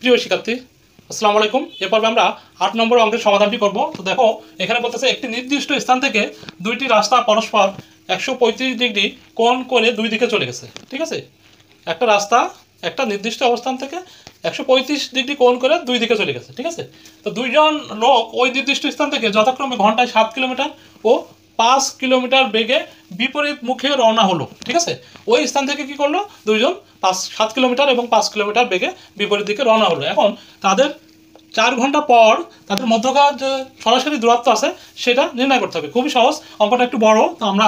প্রিয় শিক্ষার্থী, আসসালামু আলাইকুম। এ পর্বে আমরা ৮ নম্বর অঙ্কের সমাধানটি করব। তো দেখো, এখানে বলতেছে একটি নির্দিষ্ট স্থান থেকে দুইটি রাস্তা পরস্পর ১৩৫ ডিগ্রি কোণ করে দুই দিকে চলে গেছে। ঠিক আছে, একটা রাস্তা একটা নির্দিষ্ট অবস্থান থেকে ১৩৫ ডিগ্রি কোণ করে দুই দিকে চলে গেছে। ঠিক আছে, তো দুইজন লোক ওই নির্দিষ্ট স্থান থেকে যথাক্রমে ঘন্টায় ৭ কিলোমিটার ও ৫ কিলোমিটার বেগে বিপরীত মুখে রওনা হলো। ঠিক আছে, ওই স্থান থেকে কি করলো, দুইজন ৭ কিলোমিটার এবং ৫ কিলোমিটার বেগে বিপরীত দিকে রওনা হলো। এখন তাদের ৪ ঘন্টা পর তাদের মধ্যকার যে সরাসরি দূরত্ব আছে সেটা নির্ণয় করতে হবে। খুবই সহজ, অঙ্কটা একটু বড়, তো আমরা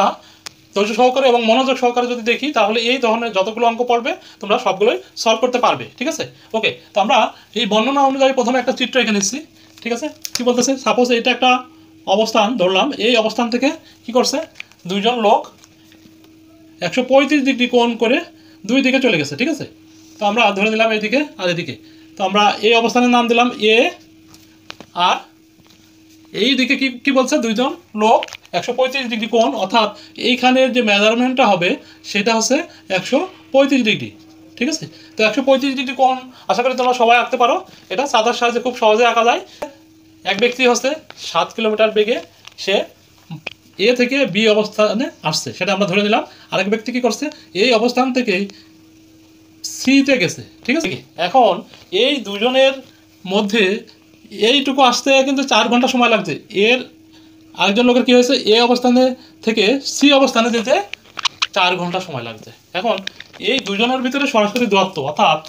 ধৈর্য সহকারে এবং মনোযোগ সহকারে যদি দেখি তাহলে এই ধরনের যতগুলো অঙ্ক পড়বে তোমরা সবগুলোই সলভ করতে পারবে। ঠিক আছে, ওকে। তো আমরা এই বর্ণনা অনুযায়ী প্রথমে একটা চিত্র এঁকে নিচ্ছি। ঠিক আছে, কি বলতেছে, সাপোজ এটা একটা অবস্থান ধরলাম, এই অবস্থান থেকে কি করছে, দুইজন লোক ১৩৫ ডিগ্রি কোণ করে দুই দিকে চলে গেছে। ঠিক আছে, তো আমরা ধরে নিলাম এদিকে আর এদিকে। তো আমরা এই অবস্থানের নাম দিলাম এ, আর এই দিকে কি কি বলছে, দুইজন লোক ১৩৫ ডিগ্রি কোণ, অর্থাৎ এইখানের যে মেজারমেন্টটা হবে সেটা হচ্ছে ১৩৫ ডিগ্রি। ঠিক আছে, তো ১৩৫ ডিগ্রি কোণ আশা করি তোমরা সবাই আঁকতে পারো। এটা সাদার সাহায্যে খুব সহজে আঁকা যায়। এক ব্যক্তি হচ্ছে ৭ কিলোমিটার বেগে সে এ থেকে বি অবস্থানে আসছে, সেটা আমরা ধরে নিলাম। আরেক ব্যক্তি কি করছে, এই অবস্থান থেকেই সিতে গেছে। ঠিক আছে, এখন এই দুজনের মধ্যে এইটুকু আসতে কিন্তু ৪ ঘন্টা সময় লাগছে। এর আরেকজন লোকের কী হয়েছে, এ অবস্থানে থেকে সি অবস্থানে যেতে ৪ ঘন্টা সময় লাগছে। এখন এই দুজনের ভিতরে সরাসরি দূরত্ব, অর্থাৎ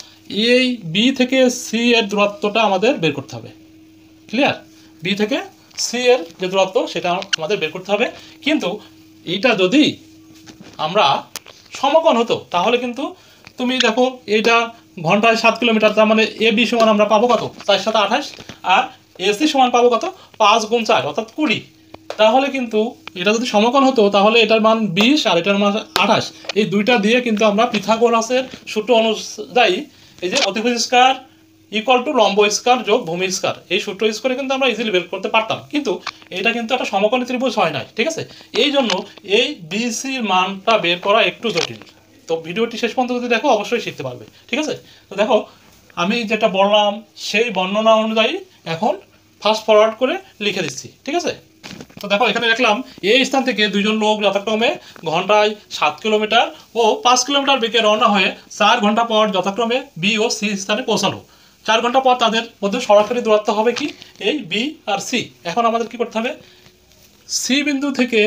এই বি থেকে সি এর দূরত্বটা আমাদের বের করতে হবে। ক্লিয়ার, বি থেকে সি এর যে দূরত্ব সেটা আমাদের বের করতে হবে। কিন্তু এইটা যদি আমরা সমকোণ হতো তাহলে কিন্তু তুমি দেখো, এইটা ঘন্টায় ৭ কিলোমিটার, তার মানে এ বি সমান আমরা পাবো কত, ৪ × ৭ = ২৮, আর এসি সমান পাবো কত, ৫ × ৪ অর্থাৎ ২০। তাহলে কিন্তু এটা যদি সমকোণ হতো তাহলে এটার মান ২০ আর এটার মান ২৮। এই দুইটা দিয়ে কিন্তু আমরা পিথাগোরাসের সূত্র অনুযায়ী এই যে অতিভুজ স্কয়ার ইকুয়াল টু লম্ব স্কয়ার যোগ ভূমি স্কয়ার, এই সূত্র ইউজ করে কিন্তু আমরা ইজিলি বের করতে পারতাম। কিন্তু এটা কিন্তু একটা সমকোণী ত্রিভুজ হয় নাই। ঠিক আছে, এই জন্য এই বিসির মানটা বের করা একটু জটিল। তো ভিডিওটি শেষ পর্যন্ত যদি দেখো অবশ্যই শিখতে পারবে। ঠিক আছে, তো দেখো আমি যেটা বললাম সেই বর্ণনা অনুযায়ী এখন ফাস্ট ফরওয়ার্ড করে লিখে দিচ্ছি। ঠিক আছে, তো দেখো এখানে দেখলাম এই স্থান থেকে দুইজন লোক যথাক্রমে ঘন্টায় ৭ কিলোমিটার ও ৫ কিলোমিটার বেগে রওনা হয়ে ৪ ঘন্টা পর যথাক্রমে বি ও সি স্থানে পৌঁছালো। ৪ ঘন্টা পর তাদের মধ্যে সরাসরি দূরত্ব হবে কি, এই বি আর সি। এখন আমাদের কি করতে হবে, সি বিন্দু থেকে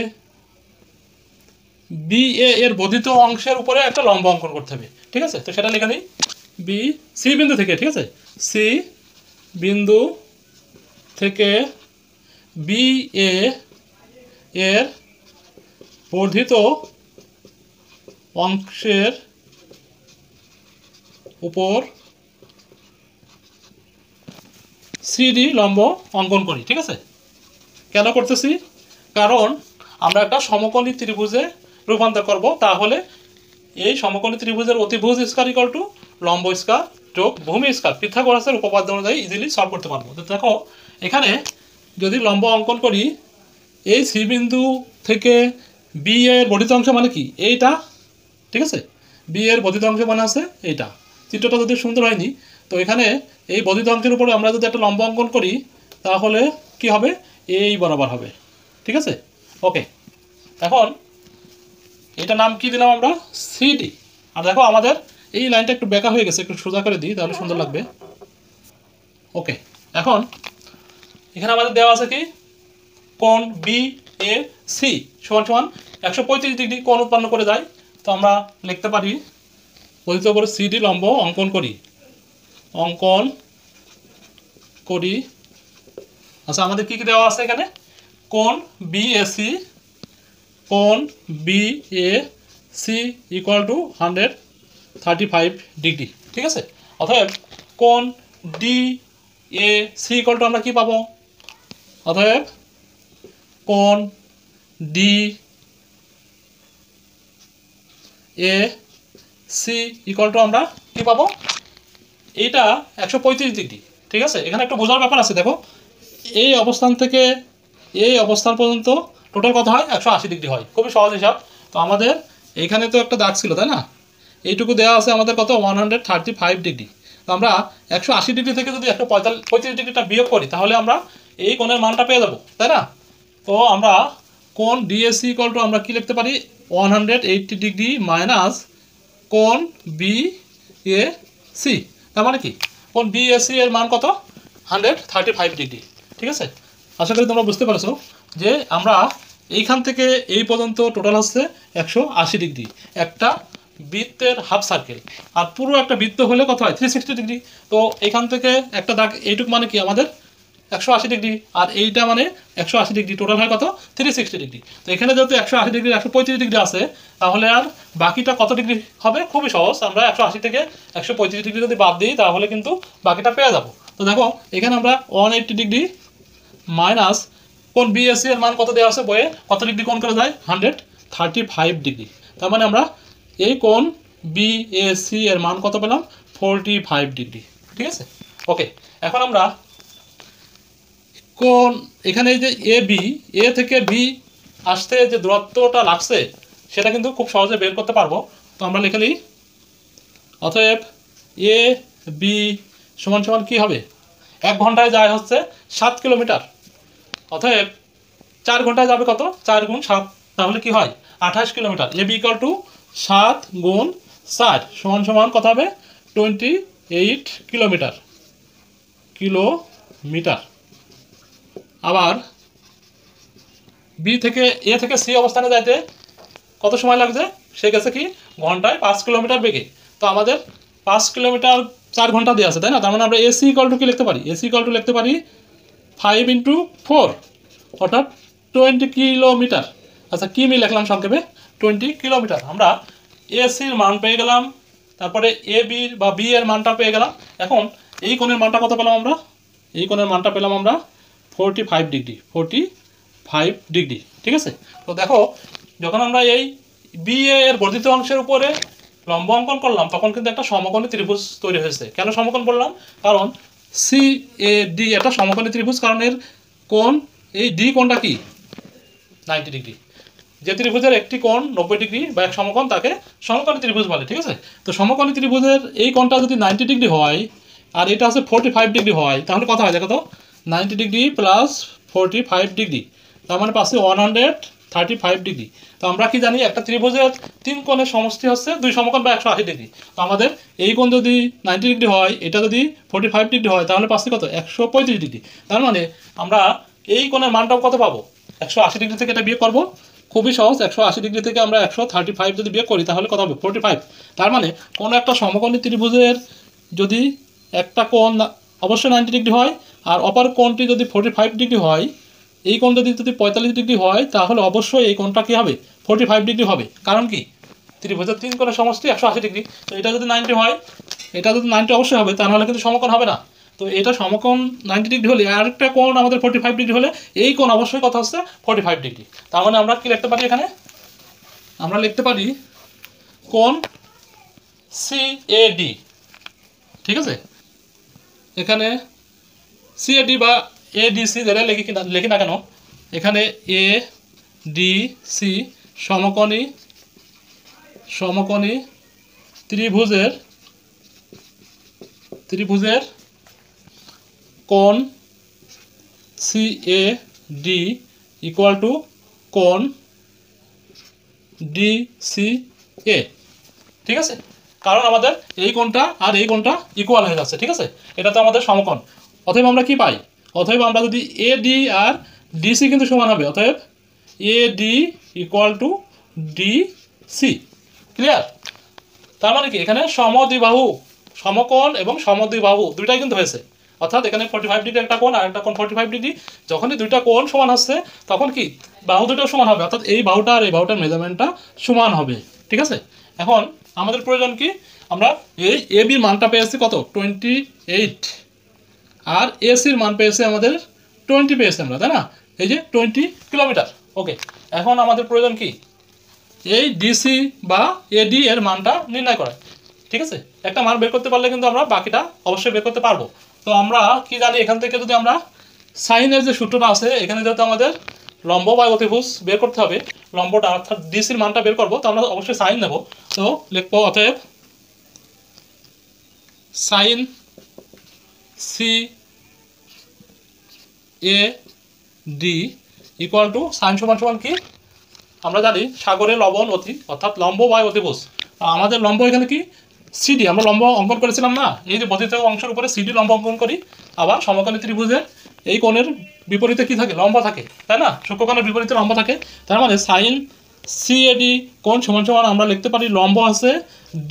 বি এর বর্ধিত অংশের উপরে একটা লম্ব অঙ্কন করতে হবে। ঠিক আছে, তো সেটা লেখা নেই, বি সি বিন্দু থেকে, ঠিক আছে, সি বিন্দু থেকে বি এর বর্ধিত অংশের উপর সিডি লম্ব অঙ্কন করি। ঠিক আছে, কেন করতেছি, কারণ আমরা একটা সমকোণী ত্রিভুজে রূপান্তর করব। তাহলে এই সমকোণী ত্রিভুজের অতিভুজ স্কয়ার ইকুয়াল টু লম্ব স্কয়ার যোগ ভূমি স্কয়ার পিথাগোরাসের উপপাদ্য অনুযায়ী ইজিলি সলভ করতে পারবো। তো দেখো এখানে যদি লম্ব অঙ্কন করি, এই সি বিন্দু থেকে বি এর বর্ধিত অংশ মানে কি, এইটা। ঠিক আছে, বি এর বর্ধিত অংশ মানে আছে এইটা। চিত্রটা যদি সুন্দর হয়নি, তো এখানে এই বর্ধিত অংশের উপরে আমরা যদি একটা লম্ব অঙ্কন করি তাহলে কি হবে, এই বরাবর হবে। ঠিক আছে, ওকে। এখন এটা নাম কি দিলাম আমরা, সিডি। আর দেখো আমাদের এই লাইনটা একটু বেঁকা হয়ে গেছে, একটু সোজা করে দিই তাহলে সুন্দর লাগবে। ওকে, এখন এখানে আমাদের দেওয়া আছে কি, কোণ বি এ সি সমান সমান ১৩৫ ডিগ্রি কোণ উৎপন্ন করে যায়। তো আমরা লিখতে পারি, বর্ধিত করে সিডি লম্ব অঙ্কন করি। আচ্ছা, আমাদের কি কি দেওয়া আছে এখানে, কোণ B A C equal to 135 degree. ঠিক আছে, অতএব কোণ D A C equal to আমরা কি পাবো, অতএব কোণ D A C equal to আমরা কি পাবো, এইটা ১৩৫ ডিগ্রি। ঠিক আছে, এখানে একটা বোঝার ব্যাপার আছে। দেখো এই অবস্থান থেকে এই অবস্থান পর্যন্ত টোটাল কত হয়, ১৮০ ডিগ্রি হয়। খুবই সহজ হিসাব। তো আমাদের এইখানে তো একটা দাগ ছিল, তাই না, এইটুকু দেওয়া আছে আমাদের কত, 135 ডিগ্রি। তো আমরা 180 ডিগ্রি থেকে যদি 135 ডিগ্রিটা বিয়োগ করি তাহলে আমরা এই কোণের মানটা পেয়ে যাবো, তাই না? তো আমরা কোণ ডিএসি ইকুয়াল টু আমরা কি লিখতে পারি, 180 ডিগ্রি মাইনাস কোণ বিএসি। তার মানে কি, কোণ বিএসি এর মান কত, 135 ডিগ্রি। ঠিক আছে, আশা করি তোমরা বুঝতে পারছো যে আমরা এইখান থেকে এই পর্যন্ত টোটাল হচ্ছে 180 ডিগ্রি, একটা বৃত্তের হাফ সার্কেল। আর পুরো একটা বৃত্ত হলে কত হয়, 360 ডিগ্রি। তো এখান থেকে একটা দাগ এইটুক মানে কি আমাদের 180 ডিগ্রি, আর এইটা মানে 180 ডিগ্রি, টোটাল হয় কত, 360 ডিগ্রি। তো এখানে যেহেতু 180 ডিগ্রি 135 ডিগ্রি আছে, তাহলে আর বাকিটা কত ডিগ্রি হবে, খুবই সহজ। আমরা 180 থেকে 135 ডিগ্রি যদি বাদ দিই তাহলে কিন্তু বাকিটা পেয়ে যাবো। তো দেখো এখানে আমরা 180 ডিগ্রি মাইনাস কোণ বিএসি এর মান কত দেওয়া আছে বইয়ে, কত ডিগ্রি কোণ করে যায়, 135 ডিগ্রি। তার মানে আমরা এই কোণ বিএসি এর মান কত পেলাম, 45 ডিগ্রি। ঠিক আছে, ওকে। এখন আমরা কোণ এখানে এই যে এ থেকে বি আসতে যে দূরত্বটা লাগছে সেটা কিন্তু খুব সহজে বের করতে পারবো। তো আমরা লিখে নিই, অতএব এ বি সমান সমান কী হবে, 1 ঘন্টায় যায় হচ্ছে 7 কিলোমিটার, অতএব 4 ঘন্টায় যাবে কত, 4 গুণ 7, তাহলে কি হয় 28 kilometre. A B equal to 7 গুণ 4 সমান সমান কত হবে, 28 কিলোমিটার। আবার বি থেকে এ থেকে সি অবস্থানে যাইতে কত সময় লাগছে, সে গেছে কি ঘন্টায় 5 কিলোমিটার বেগে। তো আমাদের 5 কিলোমিটার 4 ঘন্টা দিয়ে আছে, তাই না? তার মানে আমরা এসি ইকুয়াল টু কি লিখতে পারি, এসি ইকুয়াল টু লিখতে পারি 5 × 4 অর্থাৎ 20 কিলোমিটার। আচ্ছা কিমি লিখলাম সংক্ষেপে 20 কিলোমিটার। আমরা এসির মান পেয়ে গেলাম, তারপরে এ বির বা বি এর মানটা পেয়ে গেলাম। এখন এই কোণের মানটা কত পেলাম আমরা, এই কোণের মানটা পেলাম আমরা 45 ডিগ্রি, 45 ডিগ্রি। ঠিক আছে, তো দেখো যখন আমরা এই বি এর বর্ধিত অংশের উপরে লম্ব অঙ্কন করলাম তখন কিন্তু একটা সমকোণী ত্রিভুজ তৈরি হয়েছে। কেন সমকোণ বললাম, কারণ সি এ ডি একটা সমকোণী ত্রিভুজ, কারণ এর কোণ এই ডি কোণটা কি 90 ডিগ্রি। যে ত্রিভুজের একটি কোণ 90 ডিগ্রি বা এক সমকোণ তাকে সমকোণী ত্রিভুজ বলে। ঠিক আছে, তো সমকোণী ত্রিভুজের এই কোণটা যদি 90 ডিগ্রি হয় আর এটা হচ্ছে 45 ডিগ্রি হয়, তাহলে কত হয় দেখো তো, 90 ডিগ্রি প্লাস 45 ডিগ্রি, তার মানে পাচ্ছি 135 ডিগ্রি। তো আমরা কি জানি, একটা ত্রিভুজের 3 কোণের সমষ্টি হচ্ছে 2 সমকোণ বা 180 ডিগ্রি। তো আমাদের এই কোণ যদি 90 ডিগ্রি হয়, এটা যদি 45 ডিগ্রি হয়, তাহলে পাচ্ছি কত, 135 ডিগ্রি। তার মানে আমরা এই কোণের মানটাও কত পাবো, 180 ডিগ্রি থেকে এটা বিয়োগ করবো, খুবই সহজ। 180 ডিগ্রি থেকে আমরা 135 যদি বিয়োগ করি তাহলে কত হবে, 45। তার মানে কোনো একটা সমকোণী ত্রিভুজের যদি একটা কোণ অবশ্যই 90 ডিগ্রি হয় আর অপর কোণটি যদি 45 ডিগ্রি হয়, এই কোণ যদি 45 ডিগ্রি হয় তাহলে অবশ্যই এই কোণটা কী হবে, 45 ডিগ্রি হবে। কারণ কি, ত্রিভুজের 3 কোণের সমষ্টি 180 ডিগ্রি। তো এটা যদি 90 হয়, এটা যদি 90 অবশ্যই হবে, তাহলে কিন্তু সমকোণ হবে না। তো এটা সমকোণ 90 ডিগ্রি হলে আরেকটা কোণ আমাদের 45 ডিগ্রি হলে এই কোণ অবশ্যই কত হচ্ছে, 45 ডিগ্রি। তার মানে আমরা কি লিখতে পারি, এখানে আমরা লিখতে পারি কোণ সিএডি। ঠিক আছে, এখানে সিএডি বা এডিসি যেটা লিখি না কেন, এখানে এ ডি সি সমকোণী ত্রিভুজের কোণ সিএডি ইকুয়াল টু কোণ ডিসিএ। ঠিক আছে, কারণ আমাদের এই কোণটা আর এই কোণটা ইকুয়াল হয়ে যাচ্ছে। ঠিক আছে, এটা তো আমাদের সমকোণ। অতএব আমরা কি পাই, অতএব আমরা যদি এ ডি আর ডিসি কিন্তু সমান হবে, অতএব এ D equal two DC. Clear? তার মানে কি, এখানে সমদ্বিবাহু, সমকোণ এবং সমদ্বিবাহু দুইটাই কিন্তু হয়েছে। অর্থাৎ এখানে 45 ডিগ্রি একটা কোণ আর একটা কোণ 45 ডিগ্রি। যখনই দুইটা কোণ সমান হচ্ছে তখন কি বাহু দুটো সমান হবে, অর্থাৎ এই বাহুটা আর এই বাহুটার মেজারমেন্টটা সমান হবে। ঠিক আছে, এখন আমাদের প্রয়োজন কি, আমরা এই এ বির মানটা পেয়েছি কত, 28, আর এসির মান পেয়েছে আমাদের 20 পেয়েছি আমরা, তাই না? এই যে 20 কিলোমিটার। ওকে, এখন আমাদের প্রয়োজন কি, এই ডিসি বা এডি এর মানটা নির্ণয় করা। ঠিক আছে, একটা মান বের করতে পারলে কিন্তু আমরা বাকিটা অবশ্যই বের করতে পারবো। তো আমরা কি জানি, এখান থেকে যদি আমরা সাইনের যে সূত্রটা আছে, এখানে যেহেতু আমাদের লম্ব বা অতিভুজ বের করতে হবে, লম্বটা অর্থাৎ ডিসির মানটা বের করবো, তো আমরা অবশ্যই সাইন নেব। তো লিখবো অতএব sine C A D equal to sine সমান সমান কি আমরা জানি সাগরে লবণ অতি, অর্থাৎ লম্ব বাই অতিভুজ। আমাদের লম্ব এখানে কি সিডি, আমরা লম্ব অঙ্কন করেছিলাম না, এই যে বর্ধিত অংশের উপরে সিডি লম্ব অঙ্কন করি। আবার সমকোণী ত্রিভুজের এই কোণের বিপরীতে কি থাকে, লম্ব থাকে, তাই না, সূক্ষ্মকোণের বিপরীতে লম্ব থাকে। তার মানে সাইন সিএডি কোণ সমান সমান আমরা লিখতে পারি লম্ব আছে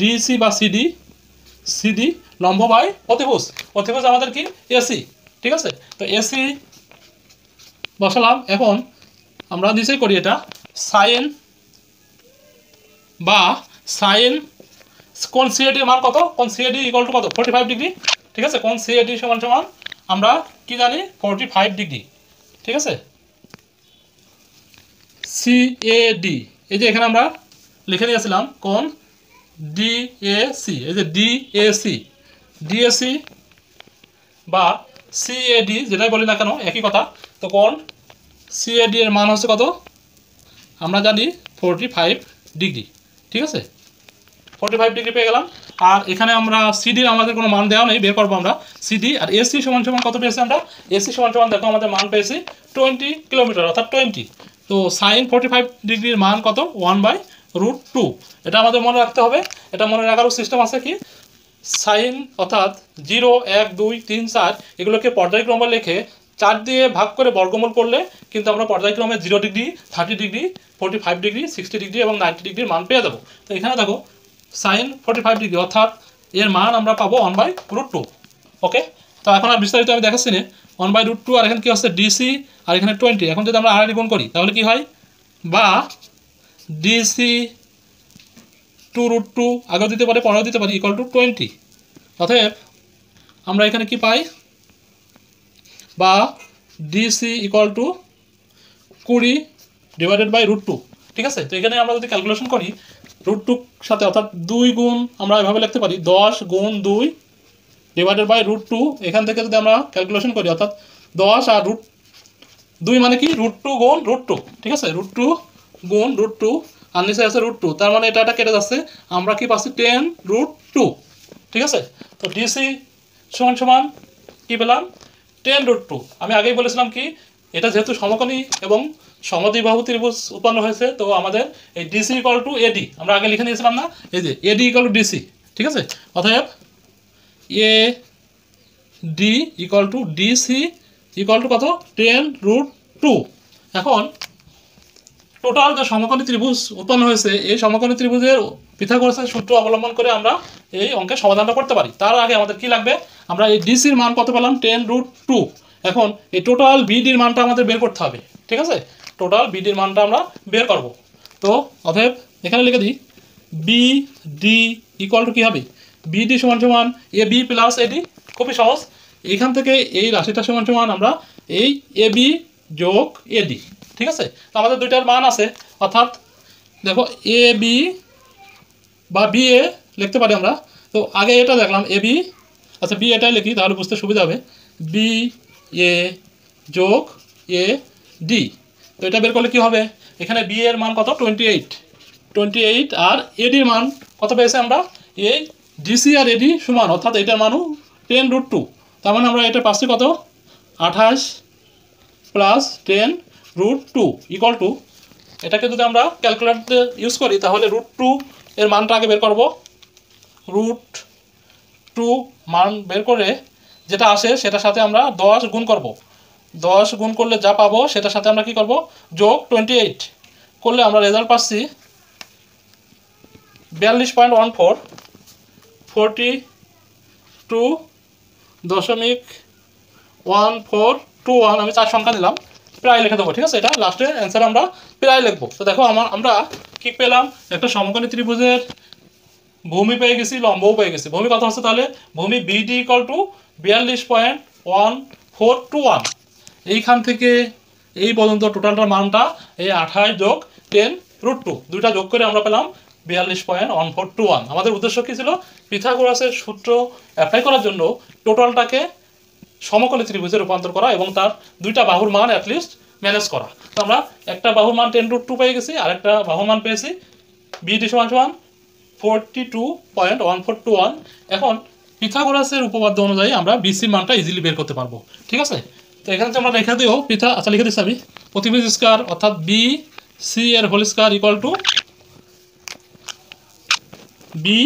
ডিসি বা সিডি, সিডি লম্ব বাই অতিভুজ। অতিভুজ আমাদের কি এসি, ঠিক আছে। তো এসি বসালাম। এখন আমরা নিচেই করি এটা সাইন বা সাইন কোণ সিএডি মান কত, কোণ সিএডি ইকুয়াল টু কত 45 ডিগ্রি, ঠিক আছে। কোণ সিএডি সমান সমান আমরা কি জানি 45 ডিগ্রি, ঠিক আছে। সিএডি এই যে এখানে আমরা লিখে নিয়েছিলাম কোণ ডিএসি, এই যে ডিএসি, ডিএসি বা সিএডি যেটাই বলি না কেন একই কথা। তো কোণ সিএডি এর মান হচ্ছে কত আমরা জানি 45 ডিগ্রি, ঠিক আছে। 45 ডিগ্রি পেয়ে গেলাম। আর এখানে আমরা সিডির আমাদের কোনো মান দেওয়া নেই, বের করবো আমরা সিডি। আর এসি সমান সমান কত পেয়েছি আমরা, এসি সমান সমান দেখো আমাদের মান পেয়েছি 20 কিলোমিটার, অর্থাৎ 20। তো সাইন 45 ডিগ্রির মান কত 1/√2। এটা আমাদের মনে রাখতে হবে। এটা মনে রাখারও সিস্টেম আছে কি, সাইন অর্থাৎ 0 1 2 3 4 এগুলোকে পর্যায়ক্রমে লিখে 4 দিয়ে ভাগ করে বর্গমূল করলে কিন্তু আমরা পর্যায়ক্রমে 0 ডিগ্রি, 30 ডিগ্রি, 45 ডিগ্রি, 60 ডিগ্রি এবং 90 ডিগ্রির মান পেয়ে যাবো। তো এখানে দেখো সাইন 45 ডিগ্রি অর্থাৎ এর মান আমরা পাবো 1/√2। ওকে, তো এখন আর বিস্তারিত আমি দেখাচ্ছি না। 1/√2 আর এখানে কি হচ্ছে ডিসি আর এখানে 20। এখন যদি আমরা আড়াই গুণ করি তাহলে কি হয়, বা ডিসি 2√2 আগেও দিতে পারি পরেও দিতে পারি ইকুয়াল টু 20। অতএব আমরা এখানে কি পাই, বা DC equal to 20 divided by √2, ঠিক আছে। তো এখানে আমরা যদি ক্যালকুলেশন করি √2 সাথে অর্থাৎ 2 গুণ আমরা এভাবে লিখতে পারি 10 গুণ 2 ডিভাইডেড বাই √2। এখান থেকে যদি আমরা ক্যালকুলেশন করি অর্থাৎ 10 আর √2 মানে কি √2 গুণ √2, ঠিক আছে। √2 গুণ √2 আর নিচে আছে √2, তার মানে এটা কেটে যাচ্ছে, আমরা কি পাচ্ছি 10√2, ঠিক আছে। তো ডিসি সমান সমান কি পেলাম 10√2। আমি আগেই বলেছিলাম কি এটা যেহেতু সমকোণী এবং সমদ্বিবাহু ত্রিভুজ উৎপন্ন হয়েছে, তো আমাদের এই ডিসি ইকুয়াল টু এডি আমরা আগে লিখে নিয়েছিলাম না, এই যে এডি ইকুয়াল টু ডিসি, ঠিক আছে। অতএব এ D equal two DC equal two কত 10√2। এখন টোটাল যে সমকোণী ত্রিভুজ উৎপন্ন হয়েছে এই সমকোণী ত্রিভুজের পিথাগোরাসের সূত্র অবলম্বন করে আমরা এই অঙ্কের সমাধানটা করতে পারি। তার আগে আমাদের কি লাগবে, আমরা এই ডিসির মান কত পেলাম 10√2। এখন এই টোটাল বিডির মানটা আমাদের বের করতে হবে, ঠিক আছে। টোটাল বিডির মানটা আমরা বের করব। তো অতএব এখানে লিখে দিই বিডি ইকুয়াল টু কী হবে, বিডি সমান সমান এ বি প্লাস এডি। খুবই সহজ, এইখান থেকে এই রাশিটা সমান সমান আমরা এই এ বি যোগ এডি, ঠিক আছে। তো আমাদের দুইটার মান আছে, অর্থাৎ দেখো এ বি বা বি এ লিখতে পারি আমরা। তো আগে এটা দেখলাম এ বি, আচ্ছা বি এটাই লিখি তাহলে বুঝতে সুবিধা হবে, বি এ যোগ এ ডি। তো এটা বের করলে কী হবে, এখানে বি এর মান কত 28 আর এডির মান কত পেয়েছে আমরা, এই ডিসি আর এডি সমান, অর্থাৎ এটার মানও 10√2। তার মানে আমরা এটা পাচ্ছি কত 28 প্লাস 10√2 ইকুয়াল টু, এটাকে যদি আমরা ক্যালকুলেটর ইউজ করি তাহলে √2 এর মানটা আগে বের করব। √2 মান বের করে যেটা আসে সেটার সাথে আমরা 10 গুণ করব। 10 গুণ করলে যা পাবো সেটার সাথে আমরা কি করব, যোগ 28 করলে আমরা রেজাল্ট পাচ্ছি 42.14, 42.1421। আমি 4 সংখ্যা দিলাম, প্রায় লিখে দেবো, ঠিক আছে। এটা লাস্টে অ্যান্সার আমরা প্রায় লিখবো। তো দেখো আমরা কি পেলাম, একটা সমকোণী ত্রিভুজের ভূমি পেয়ে গেছি, লম্বও পেয়ে গেছি। ভূমি কত হচ্ছে তাহলে, ভূমি বিডি ইকুয়াল টু 42.1421। এইখান থেকে এই পর্যন্ত টোটালটার মানটা এই 28 যোগ 10√2 দুইটা যোগ করে আমরা পেলাম 42.1421। আমাদের উদ্দেশ্য কী ছিল, পিথাগোরাসের সূত্র অ্যাপ্লাই করার জন্য টোটালটাকে সমকোণী ত্রিভুজে রূপান্তর করা এবং তার দুইটা বাহুর মান অ্যাটলিস্ট ম্যানেজ করা। তো আমরা একটা বাহুর মান 10√2 পেয়ে গেছি, আর একটা বাহুর মান পেয়েছি বিডি সমান সমান 42.1421। এখন পিথাগোরাসের উপপাদ্য অনুযায়ী আমরা বিসির মানটা ইজিলি বের করতে পারবো। ঠিক আছে, তো এখানে আমরা লিখে দিও আচ্ছা লিখে দিচ্ছি আমি অতিভুজ স্কয়ার অর্থাৎ বি সি এর whole square equal to B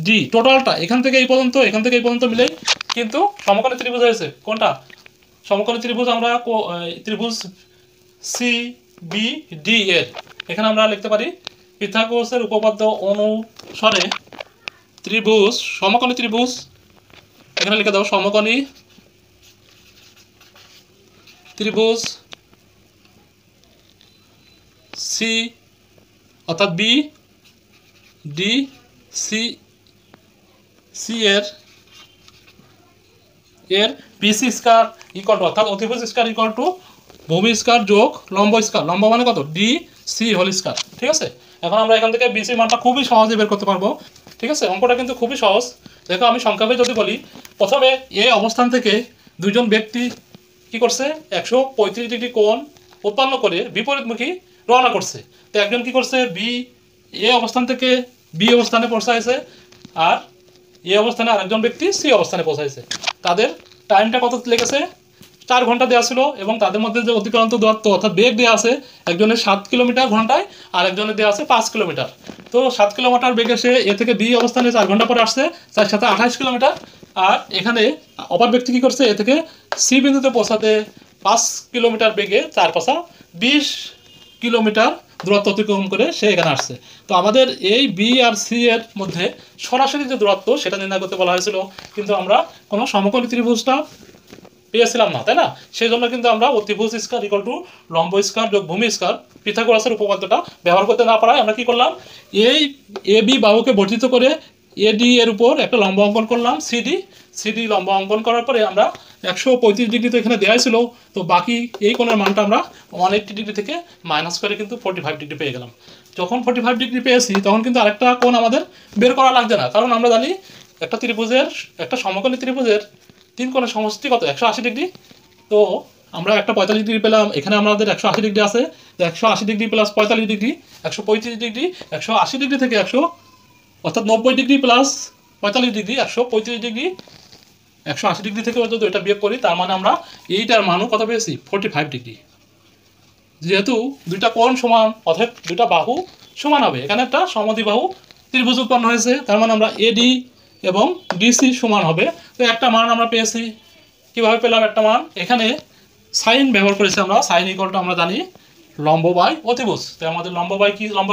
D টোটালটা এখান থেকে এই পর্যন্ত মিলে কিন্তু সমকোণী ত্রিভুজ হয়েছে। কোনটা সমকোণী ত্রিভুজ? আমরা ত্রিভুজ সি বি ডি এর এখানে আমরা লিখতে পারি পিথাগোরাসের উপপাদ্য অনুসারে সমকোণী ত্রিভুজ এখানে লিখে দাও সমকোণী ত্রিভুজ সি অর্থাৎ বি ডি সি সি এর বিসি স্কয়ার ইকুয়াল টু অর্থাৎ অতিভুজ স্কয়ার ইকুয়াল টু ভূমি স্কয়ার যোগ লম্ব স্কয়ার, লম্ব মানে কত ডি সি হোল স্কয়ার। ঠিক আছে, এখন আমরা এখান থেকে বিসির মানটা খুবই সহজে বের করতে পারবো। ঠিক আছে, অঙ্কটা কিন্তু খুবই সহজ। দেখো আমি সংক্ষেপে যদি বলি, প্রথমে এ অবস্থান থেকে দুইজন ব্যক্তি কি করছে 135 ডিগ্রি কোণ উৎপন্ন করে বিপরীতমুখী রওনা করছে। তো একজন কি করছে এ অবস্থান থেকে বি অবস্থানে পৌঁছাইছে, আর এ অবস্থানে আরেকজন ব্যক্তি সি অবস্থানে পৌঁছাইছে। তাদের টাইমটা কত লেগেছে? 4 ঘন্টা দেওয়া ছিল, এবং তাদের মধ্যে যে অতিক্রান্ত দূরত্ব অর্থাৎ বেগ দেওয়া আছে, একজনের 7 কিলোমিটার ঘন্টায় আর একজনের দেওয়া আছে 5 কিলোমিটার। তো 7 কিলোমিটার বেগে সে এ থেকে বি অবস্থানে 4 ঘন্টা পরে আসছে, 4 সাথে 28 কিলোমিটার। আর এখানে অপর ব্যক্তি কি করছে, এ থেকে সি বিন্দুতে পৌঁছাতে 5 কিলোমিটার বেগে 4 পাশা 20 কিলোমিটার দূরত্ব অতিক্রম করে সে এখানে আসছে। তো আমাদের এই বি আর সি এর মধ্যে সরাসরি যে দূরত্ব সেটা নির্ণয় করতে বলা হয়েছিল, কিন্তু আমরা কোনো সমকোণী ত্রিভুজটা পেয়েছিলাম না, তাই না? সেই জন্য কিন্তু আমরা অতিভুজ স্কয়ার ইকুয়াল টু লম্ব স্কয়ার যোগ ভূমি স্কয়ার পিথাগোরাসের উপপাদ্যটা ব্যবহার করতে না পারায় আমরা কি করলাম, এই এ বি বাহুকে বর্ধিত করে এডি এর উপর একটা লম্ব অঙ্কন করলাম সিডি লম্ব অঙ্কন করার পরে আমরা 135 ডিগ্রি তো এখানে দেওয়া ছিল, তো বাকি এই কোণের মানটা আমরা 180 ডিগ্রি থেকে মাইনাস করে কিন্তু 45 ডিগ্রি পেয়ে গেলাম। যখন 45 ডিগ্রি পেয়েছি তখন কিন্তু আরেকটা কোণ আমাদের বের করা লাগছে না, কারণ আমরা জানি একটা সমকোণী ত্রিভুজের 3 কোণের সমষ্টি কত 180 ডিগ্রি। তো আমরা একটা 45 ডিগ্রি পেলাম, এখানে আমাদের 180 ডিগ্রি আছে, 180 degree plus 45 degree 135 degree, 180 degree থেকে 100 অর্থাৎ 90 degree plus 45 degree 135 degree, 180 degree থেকে যদি এটা বিয়োগ করি তার মানে আমরা এইটার মানও কত পেয়েছি 45 ডিগ্রি। যেহেতু দুইটা কোণ সমান অর্থাৎ দুইটা বাহু সমান হবে, এখানে একটা সমদ্বিবাহু ত্রিভুজ উৎপন্ন হয়েছে, তার মানে আমরা এডি এবং ডিসি সমান হবে। তো একটা মান আমরা পেয়েছি। কিভাবে পেলাম একটা মান? এখানে সাইন ব্যবহার করেছি আমরা, সাইন ইকুয়াল টু আমরা জানি লম্ব বাই অতিভুজ। তো আমাদের লম্ব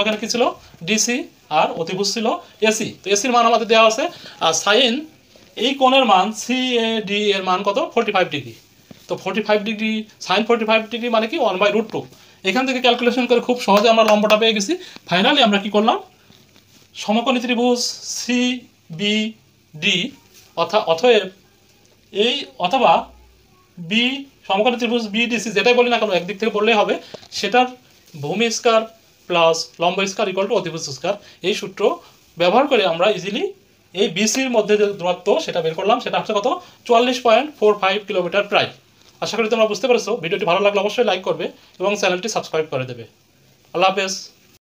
এখানে কি ছিল ডিসি, আর অতিভুজ ছিল এসি। তো এসির মান আমাদের দেওয়া আছে, আর সাইন এই কোণের মান সিএডি এর মান কত 45 ডিগ্রি। তো 45 ডিগ্রি সাইন 45 ডিগ্রি মানে কি 1/√2। এখান থেকে ক্যালকুলেশন করে খুব সহজে আমরা লম্বটা পেয়ে গেছি। ফাইনালি আমরা কি করলাম, সমকোণী ত্রিভুজ সি বি ডি অতএব এই অথবা বি সমকোণী ত্রিভুজ বিডিসি যেটাই বলি না কেন একদিক থেকে বললেই হবে, সেটার ভূমি স্কয়ার প্লাস লম্ব স্কয়ার ইকুয়াল টু অতিভুজ স্কয়ার। এই সূত্র ব্যবহার করে আমরা ইজিলি এই বিসির মধ্যে যে দূরত্ব সেটা বের করলাম, সেটা হচ্ছে কত 44.45 কিলোমিটার প্রায়। আশা করি তোমরা বুঝতে পেরেছো। ভিডিওটি ভালো লাগলে অবশ্যই লাইক করবে এবং চ্যানেলটি সাবস্ক্রাইব করে দেবে। আল্লাহ হাফেজ।